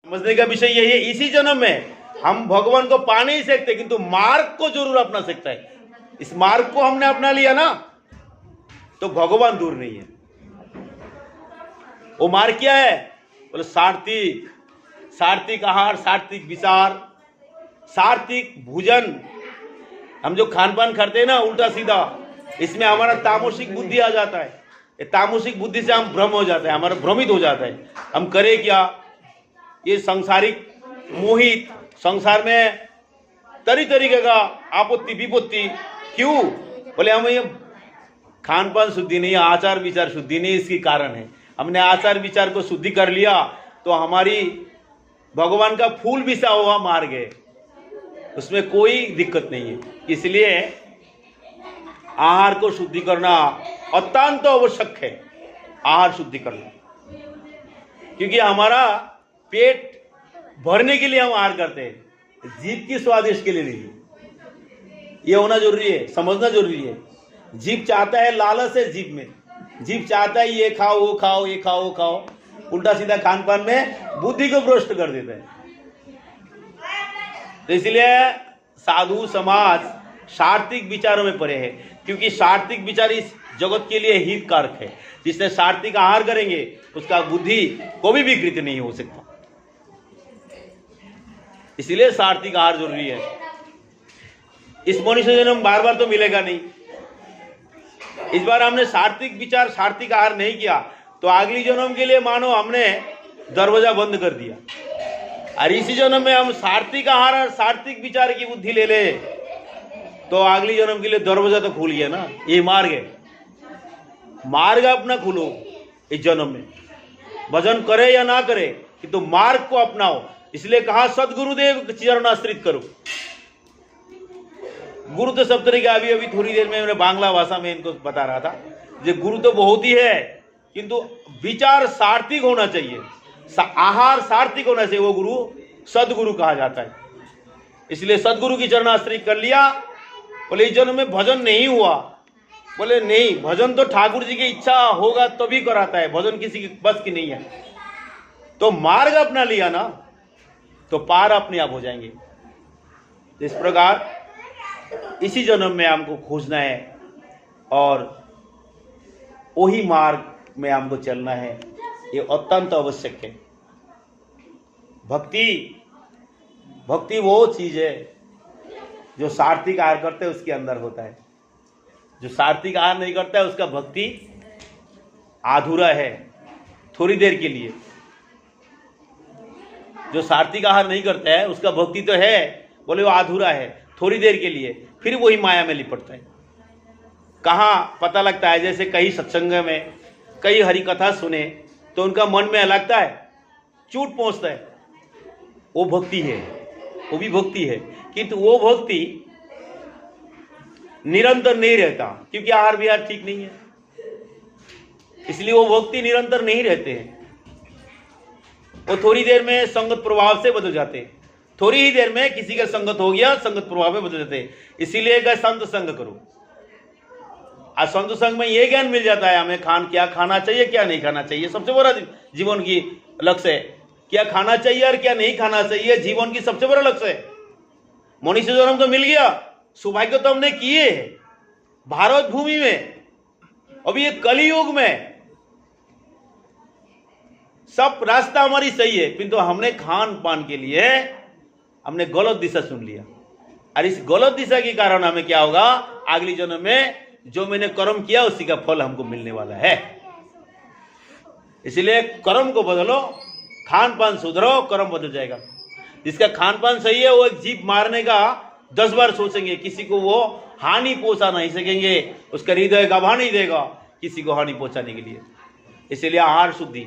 समझने का विषय यही है, इसी जन्म में हम भगवान को पा नहीं सकते, किंतु मार्ग को जरूर अपना सकता है। इस मार्ग को हमने अपना लिया ना, तो भगवान दूर नहीं है। वो मार्ग क्या है? बोले सात्विक, सात्विक आहार, सात्विक विचार, सात्विक भोजन। हम जो खान पान करते हैं ना उल्टा सीधा, इसमें हमारा तामसिक बुद्धि आ जाता है। ये तामसिक बुद्धि से हम भ्रम हो जाता है, हमारा भ्रमित हो जाता है। हम करें क्या? ये सांसारिक मोहित, संसार में तरी तरीके का आपत्ति विपत्ति। क्यों? बोले हम ये खान पान शुद्धि नहीं, आचार विचार शुद्धि नहीं, इसकी कारण है। हमने आचार विचार को शुद्धि कर लिया तो हमारी भगवान का फूल बिछा हुआ मार्ग है, उसमें कोई दिक्कत नहीं है। इसलिए आहार को शुद्धि करना अत्यंत आवश्यक है। आहार शुद्धि करना, क्योंकि हमारा पेट भरने के लिए हम आहार करते हैं, जीभ की स्वादिष्ट के लिए नहीं। ये होना जरूरी है, समझना जरूरी है। जीभ चाहता है, लालच है जीभ में, जीभ चाहता है ये खाओ वो खाओ, ये खाओ वो खाओ, उल्टा सीधा खान पान में बुद्धि को भ्रष्ट कर देता है। तो इसलिए साधु समाज सात्विक विचारों में पड़े है, क्योंकि सात्विक विचार इस जगत के लिए हितकारक है। जिसने सात्विक आहार करेंगे उसका बुद्धि को भी विकृत नहीं हो सकता। इसलिए सात्विक आहार जरूरी है। इस मनुष्य जन्म बार बार तो मिलेगा नहीं। इस बार हमने सात्विक विचार, सात्विक आहार नहीं किया तो अगली जन्म के लिए मानो हमने दरवाजा बंद कर दिया। और इसी जन्म में हम सात्विक आहार और सात्विक विचार की बुद्धि ले ले तो अगली जन्म के लिए दरवाजा तो खुल गया ना। ये मार्ग है, मार्ग अपना खुलो इस जन्म में। भजन करे या ना करे कि तो मार्ग को अपनाओ। इसलिए कहा सदगुरुदेव चरण आश्रित करो। गुरु तो सब तरह के, अभी थोड़ी देर में मैंने बांग्ला भाषा में इनको बता रहा था, जो गुरु तो बहुत ही है, किंतु विचार सात्विक होना चाहिए, आहार सात्विक होना चाहिए। वो गुरु सदगुरु कहा जाता है। इसलिए सदगुरु की चरण आश्रित कर लिया। बोले इस जन्म में भजन नहीं हुआ, बोले नहीं, भजन तो ठाकुर जी की इच्छा होगा तभी कराता है, भजन किसी की बस की नहीं है। तो मार्ग अपना लिया ना तो पार अपने आप हो जाएंगे। इस प्रकार इसी जन्म में हमको खोजना है और वही मार्ग में हमको चलना है। ये अत्यंत आवश्यक है। भक्ति वो चीज है जो सात्विक आहार करते है उसके अंदर होता है। जो सात्विक आहार नहीं करता है उसका भक्ति अधूरा है, थोड़ी देर के लिए। जो सात्विक आहार नहीं करता है उसका भक्ति तो है, बोले वो अधूरा है, थोड़ी देर के लिए, फिर वही माया में लिपटता है। कहाँ पता लगता है? जैसे कई सत्संग में कई हरि कथा सुने तो उनका मन में लगता है, चूट पहुंचता है, वो भक्ति है, वो भी भक्ति है, किंतु वो भक्ति निरंतर नहीं रहता, क्योंकि आहार विहार ठीक नहीं है। इसलिए वो भक्ति निरंतर नहीं रहते हैं। वो थोड़ी देर में संगत प्रभाव से बदल जाते हैं, थोड़ी ही देर में किसी का संगत हो गया, संगत प्रभाव में बदल जाते हैं। इसीलिए का संत संग करो। आज संत संग में ये ज्ञान मिल जाता है हमें, क्या खाना चाहिए क्या नहीं खाना चाहिए। सबसे बड़ा जीवन की लक्ष्य है, क्या खाना चाहिए और क्या नहीं खाना चाहिए, जीवन की सबसे बड़ा लक्ष्य है। मनुष्य जन्म तो मिल गया, सौभाग्य तो हमने किए है भारत भूमि में। अभी ये कलियुग में सब रास्ता हमारी सही है, किंतु हमने खान पान के लिए हमने गलत दिशा चुन लिया। और इस गलत दिशा के कारण हमें क्या होगा? अगली जन्म में जो मैंने कर्म किया उसी का फल हमको मिलने वाला है। इसलिए कर्म को बदलो, खान पान सुधरो, कर्म बदल जाएगा। जिसका खान पान सही है वो एक जीभ मारने का 10 बार सोचेंगे, किसी को वो हानि पहुंचा नहीं सकेंगे, उसका हृदय गवा नहीं देगा किसी को हानि पहुंचाने के लिए। इसलिए आहार शुद्धि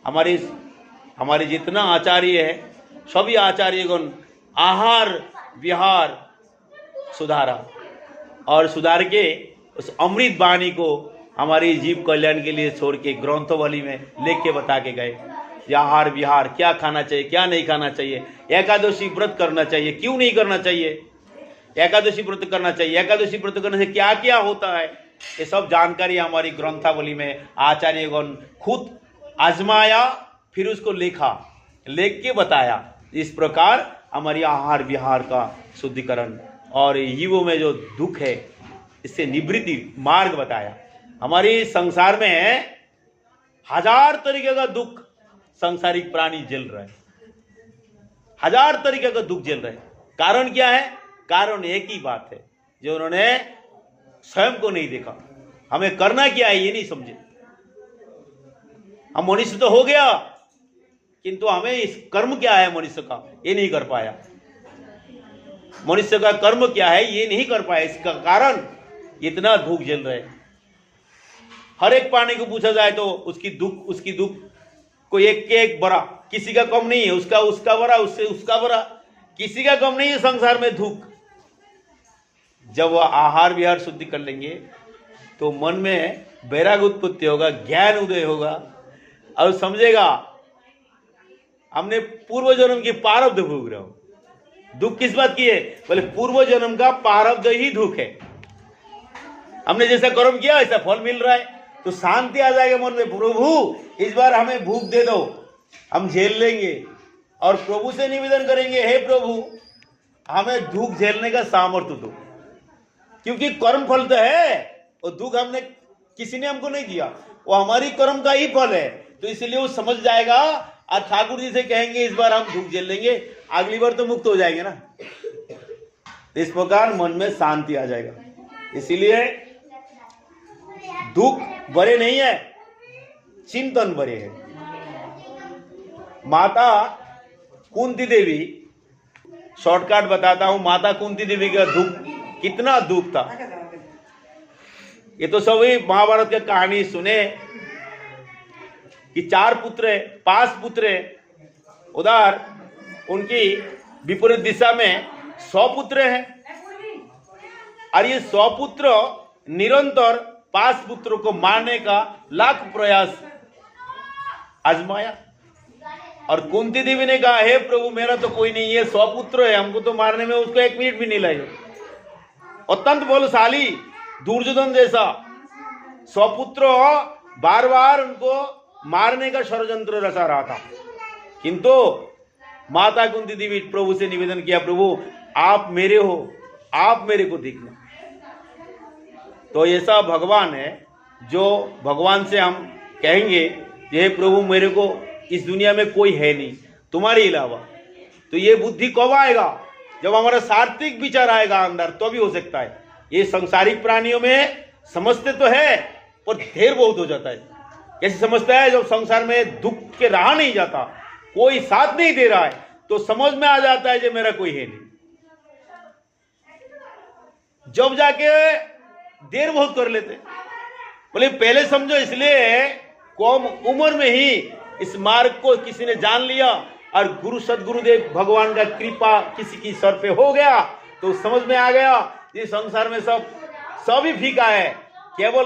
हमारे जितना आचार्य है सभी आचार्यगण आहार विहार सुधारा और सुधार के उस अमृत वाणी को हमारी जीव कल्याण के लिए छोड़ के ग्रंथवली में लिख के बता के गए। आहार विहार क्या खाना चाहिए क्या नहीं खाना चाहिए, एकादशी व्रत करना चाहिए क्यों नहीं करना चाहिए, एकादशी व्रत करना चाहिए, एकादशी व्रत करने से क्या क्या होता है, ये सब जानकारी हमारी ग्रंथावली में आचार्यगण खुद आजमाया फिर उसको लिखा लिख के बताया। इस प्रकार हमारी आहार विहार का शुद्धिकरण और जीवों में जो दुख है इससे निवृत्ति मार्ग बताया। हमारी संसार में 1000 तरीके का दुख सांसारिक प्राणी झेल रहे हैं, 1000 तरीके का दुख झेल रहे हैं। कारण क्या है? कारण एक ही बात है, जो उन्होंने स्वयं को नहीं देखा। हमें करना क्या है ये नहीं समझे। हम मनुष्य तो हो गया, किंतु हमें इस कर्म क्या है मनुष्य का ये नहीं कर पाया। मनुष्य का कर्म क्या है ये नहीं कर पाया, इसका कारण इतना दुख झेल रहे। हर एक प्राणी को पूछा जाए तो उसकी दुख कोई एक के एक बड़ा, किसी का कम नहीं है। उसका बड़ा, उससे उसका बड़ा, किसी का कम नहीं है संसार में दुख। जब वह आहार विहार शुद्धि कर लेंगे तो मन में वैराग उत्पत्ति होगा, ज्ञान उदय होगा और समझेगा हमने पूर्व जन्म की प्रारब्ध भोग रहे हो। दुख किस बात की है? बोले पूर्व जन्म का प्रारब्ध ही दुख है। हमने जैसा कर्म किया वैसा फल मिल रहा है, तो शांति आ जाएगा मन में। प्रभु इस बार हमें भूख दे दो, हम झेल लेंगे और प्रभु से निवेदन करेंगे, हे प्रभु हमें दुख झेलने का सामर्थ्य दो। क्योंकि कर्म फल तो है, और दुख हमने किसी ने हमको नहीं दिया, वो हमारी कर्म का ही फल है। तो इसलिए वो समझ जाएगा और ठाकुर जी से कहेंगे इस बार हम दुख झेल लेंगे, अगली बार तो मुक्त हो जाएंगे ना। इस प्रकार मन में शांति आ जाएगा। इसीलिए दुख बड़े नहीं है, चिंतन बड़े है। माता कुंती देवी, शॉर्टकट बताता हूं, माता कुंती देवी का दुख कितना दुख था। ये तो सभी महाभारत की कहानी सुने कि 4 पुत्र है, 5 पुत्र है, उधर उनकी विपरीत दिशा में 100 पुत्र हैं। और ये 100 पुत्र निरंतर 5 पुत्रों को मारने का लाख प्रयास आजमाया। और कुंती देवी ने कहा, हे प्रभु मेरा तो कोई नहीं है, 100 पुत्र है, हमको तो मारने में उसको 1 मिनट भी नहीं लगे। अत्यंत बलशाली दुर्योधन जैसा 100 पुत्र बार बार उनको मारने का षड्यंत्र रचा रहा था। किंतु माता कुंती देवी प्रभु से निवेदन किया, प्रभु आप मेरे हो, आप मेरे को देखना। तो ऐसा भगवान है जो भगवान से हम कहेंगे, हे प्रभु मेरे को इस दुनिया में कोई है नहीं तुम्हारे अलावा। तो ये बुद्धि कब आएगा? जब हमारा सात्विक विचार आएगा अंदर, तो भी हो सकता है। ये सांसारिक प्राणियों में समझते तो है पर देर बहुत हो जाता है। कैसे समझता है? जब संसार में दुख के रहा नहीं जाता, कोई साथ नहीं दे रहा है, तो समझ में आ जाता है जो मेरा कोई है नहीं। जब जाके देर बहुत कर लेते। बोले पहले समझो, इसलिए कम उम्र में ही इस मार्ग को किसी ने जान लिया और गुरु सदगुरुदेव भगवान का कृपा किसी की सर पे हो गया, तो समझ में आ गया ये संसार में सब ही फीका है, केवल